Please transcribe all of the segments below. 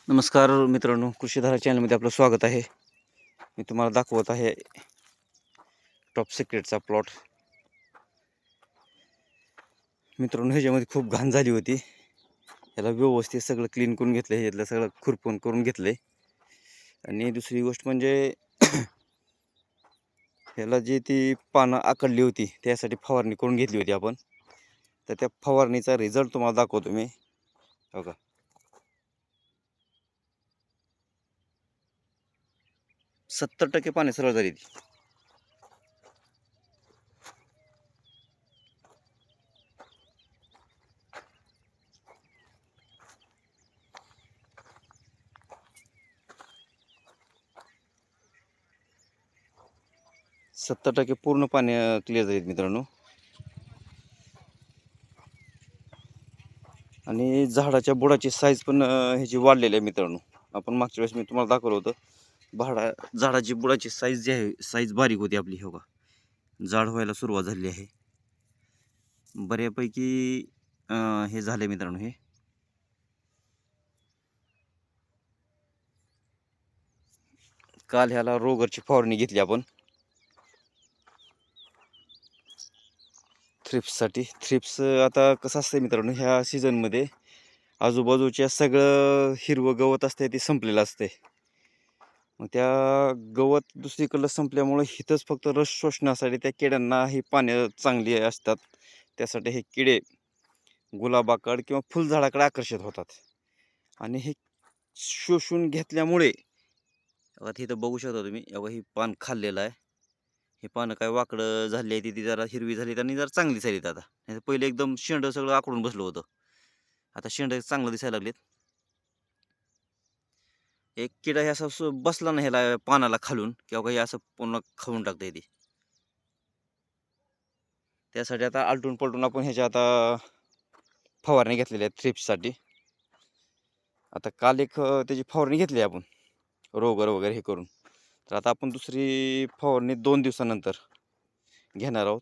नमस्कार मित्रांनो, कृषीधारा चॅनलमध्ये आपलं स्वागत आहे. मी तुम्हाला दाखवत आहे टॉप सिक्रेटचा प्लॉट. मित्रांनो, ह्याच्यामध्ये खूप घाण झाली होती. ह्याला व्यवस्थित सगळं क्लीन करून घेतलं, ह्यातलं सगळं खुरपून करून घेतले. आणि दुसरी गोष्ट म्हणजे ह्याला जी ती पानं आकडली होती त्यासाठी फवारणी करून घेतली होती आपण. तर त्या फवारणीचा रिझल्ट तुम्हाला दाखवतो मी. बघा, 70% पाने सरळ झाली ती. 70% पूर्ण पाने क्लिअर झालीत मित्रांनो. आणि झाडाच्या बुडाची साईज पण ह्याची वाढलेली आहे मित्रांनो. आपण मागच्या वेळेस मी तुम्हाला दाखवलं होतं. झाडाची बुडाची साईज जी आहे, साईज बारीक होती आपली. हो का, जाड व्हायला सुरुवात झालेली आहे बऱ्यापैकी. हे झाले मित्रांनो. हे काल ह्याला रोगरची फवारणी घेतली आपण थ्रिप्ससाठी. थ्रिप्स आता कसं असतं मित्रांनो, ह्या सीझनमध्ये आजूबाजूच्या सगळं हिरवं गवत असते ते संपलेलं असते. मग त्या गवत दुसरीकडलं संपल्यामुळे हिथंच फक्त रस शोषण्यासाठी त्या किड्यांना ही पाने चांगली असतात. त्यासाठी हे किडे गुलाबाकडे किंवा फुलझाडाकडे आकर्षित होतात. आणि हे शोषून घेतल्यामुळे आता तिथं बघू शकता तुम्ही, हे पान खाल्लेलं आहे. हे पानं काय वाकडं झाली आहे, ती जरा हिरवी झाली आणि जरा चांगली झालीत आता. नाही पहिले एकदम शेंड सगळं आकडून बसलं होतं. आता शेंड चांगलं दिसायला लागलेत. एक किडा हे असं बसला ना ह्याला पानाला खालून, किंवा काही असं पूर्ण खाऊन टाकतं ती. त्यासाठी आता आलटून पलटून आपण ह्याच्या आता फवारणी घेतलेल्या आहेत थ्रिप्ससाठी. आता काल एक त्याची फवारणी घेतली आपण रोगर वगैरे हे करून. तर आता आपण दुसरी फवारणी 2 दिवसानंतर घेणार आहोत.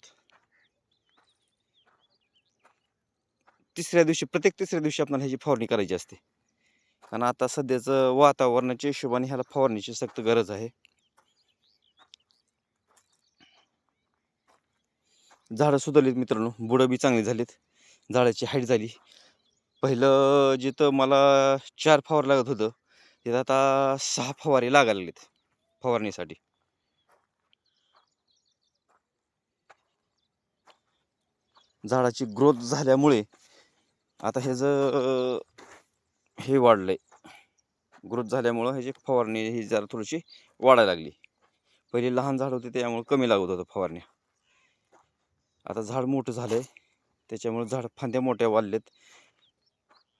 प्रत्येक तिसऱ्या दिवशी आपल्याला ह्याची फवारणी करायची असते. कारण आता सध्याचं वातावरणाच्या हिशोबाने ह्याला फवारणीची सक्त गरज आहे. झाडं सुधारलीत मित्रांनो, बुडं बी चांगली झालीत, झाडाची हाईट झाली. पहिलं जिथं मला 4 फवार लागत होतं, तिथं आता 6 फवारे लागायला लागलेत फवारणीसाठी. झाडाची ग्रोथ झाल्यामुळे आता ह्याचं हे वाढलंय. ग्रोथ झाल्यामुळं ह्याची फवारणी ही जरा थोडीशी वाढायला लागली. पहिले लहान झाड होते त्यामुळे कमी लागत होतं फवारण्या. आता झाड मोठं झालंय त्याच्यामुळे झाड फांद्या मोठ्या वाढलेत,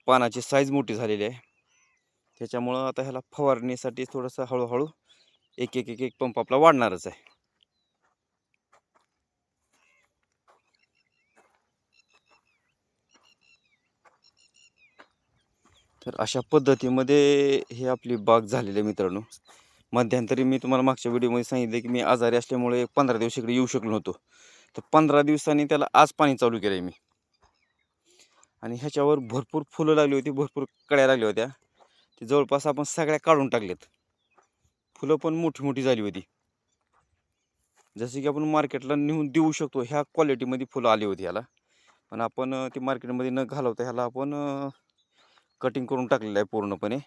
पानाची साईज मोठी झालेली आहे. त्याच्यामुळं आता ह्याला फवारणीसाठी थोडंसं हळूहळू एक एक एक एक पंप आपला वाढणारच आहे. तर अशा पद्धतीमध्ये हे आपली बाग झालेली आहे मित्रांनो. मध्यंतरी मी तुम्हाला मागच्या व्हिडिओमध्ये सांगितले की मी आजारी असल्यामुळे 15 दिवस इकडे येऊ शकलो नव्हतो. तर 15 दिवसांनी त्याला आज पाणी चालू केलं आहे मी. आणि ह्याच्यावर भरपूर फुलं लागली होती, भरपूर कळ्या लागल्या होत्या. ते जवळपास आपण सगळ्या काढून टाकल्यात. फुलं पण मोठी मोठी झाली होती, जसे की आपण मार्केटला नेऊन देऊ शकतो ह्या क्वालिटीमध्ये फुलं आली होती ह्याला. पण आपण ती मार्केटमध्ये न घालवता ह्याला आपण कटिंग करून टाकलेलं आहे पूर्णपणे.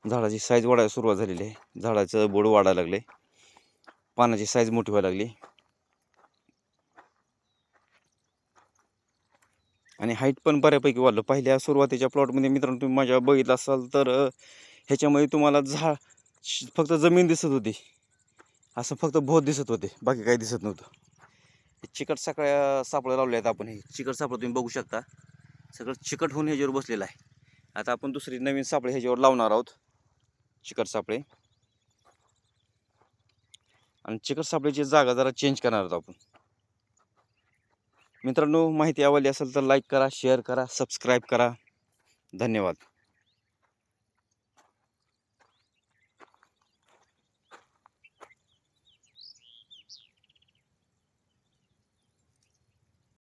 झाडाची साईज वाढायला सुरुवात झालेली आहे, झाडाचं बोड वाढायला लागले, पानाची साईज मोठी व्हायला लागली आणि हाईट पण बऱ्यापैकी वाढलं. पहिल्या सुरुवातीच्या प्लॉटमध्ये मित्रांनो तुम्ही माझ्या बघितलं असाल तर ह्याच्यामध्ये तुम्हाला फक्त जमीन दिसत होती, असं फक्त भोत दिसत होते, बाकी काही दिसत नव्हतं. चिकट सगळ्या सापळं लावले आहेत आपण. हे चिकट सापळं तुम्ही बघू शकता, सगळं चिकट होऊन ह्याच्यावर बसलेलं आहे. आता आपण दुसरी नवीन सापळे ह्याच्यावर लावणार आहोत, चिकट सापळे. आणि चिकट सापळेची जागा जरा चेंज करणार आहोत आपण. मित्रांनो, माहिती आवडली असेल तर लाईक करा, शेअर करा, सबस्क्राईब करा. धन्यवाद.